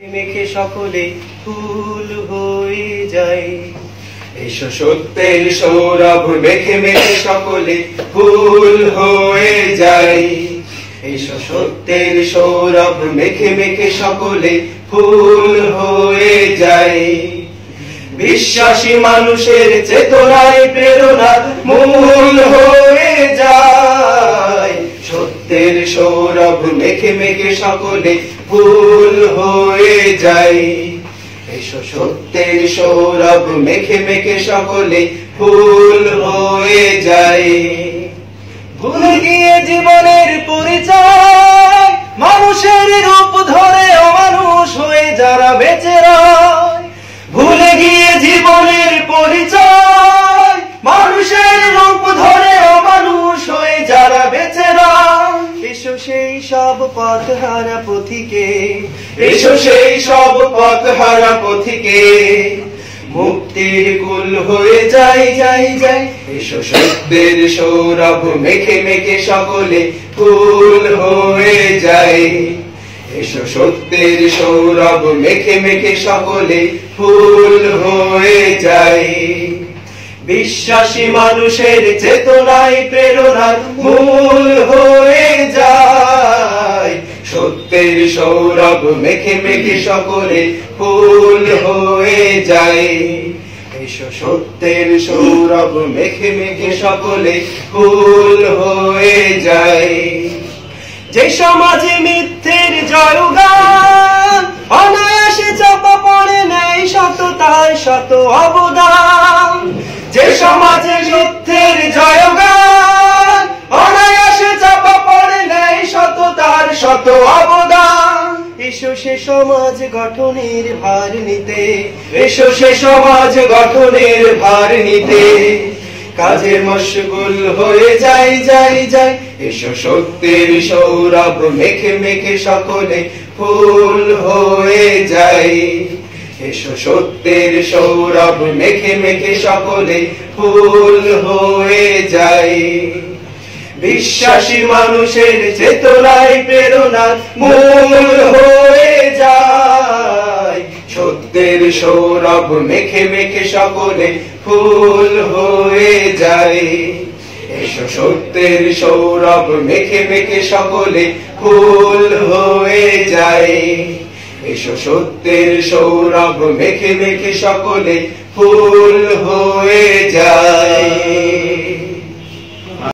মেখে সকলে ফুল হয়ে যায়। এসো সত্যের সৌরভ মেখে মেখে সকলে ফুল হয়ে যায়। এসো সত্যের সৌরভ মেখে মেখে সকলে ফুল হয়ে যায়। বিশ্বাসী মানুষের চেতনায় প্রেরণা মূল হয়ে যায়। সত্যের সৌরভ মেখে মেখে সকলে ফুল হয়ে যায়। এসো সত্যের সৌরভ মেখে মেখে সকলে ফুল হয়ে যায়। ভুলে গিয়ে জীবনের পরিচয় মানুষের রূপ ধরে অমানুষ হয়ে যারা বেঁচে রয়। ভুলে গিয়ে জীবনের পরিচয় মানুষের রূপ ধরে অমানুষ হয়ে যারা বেঁচে রয়। এসো সেই সব পথহারা পথিকে, এসো সেই সব পথহারা পথিকে মুক্তির কুল হয়ে যায় যায় যায়। এসো সত্যের সৌরভ মেখে মেখে সকলে ফুল হয়ে যায়। এসো সত্যের সৌরভ মেখে মেখে সকলে ফুল হয়ে যায়। বিশ্বাসী মানুষের চেতনায় প্রেরণার মূল হয়ে যায়। সত্যের সৌরভ মেখে মেখে সকলে ফুল হয়ে যায়। এসো সত্যের সৌরভ মেখে মেখে সকলে ফুল হয়ে যায়। যে সমাজে মিথ্যের জয়গান অনায়াসে চাপা পড়ে নেয় সততার শত অবদান। যে সমাজে মিথ্যের জয়গান অনায়াসে চাপা পড়ে নেয় সততার শত অবদান। এসো সে সমাজ গঠনের ভার নিতে, এসো সে সমাজ গঠনের ভার নিতে কাজে মশগুল হয়ে যাই যাই যাই। এসো সত্যের সৌরভ মেখে মেখে সকলে ফুল হয়ে যায়। এসো সত্যের সৌরভ মেখে মেখে সকলে ফুল হয়ে যায়। বিশ্বাসী মানুষের চেতনায় প্রেরণা মূল হয়ে যায়। সত্যের সৌরভ মেখে মেখে সকলে ফুল হয়ে যায়। এসো সত্যের সৌরভ মেখে মেখে সকলে ফুল হয়ে যায়। এসো সত্যের সৌরভ মেখে মেখে সকলে ফুল হয়ে যায়।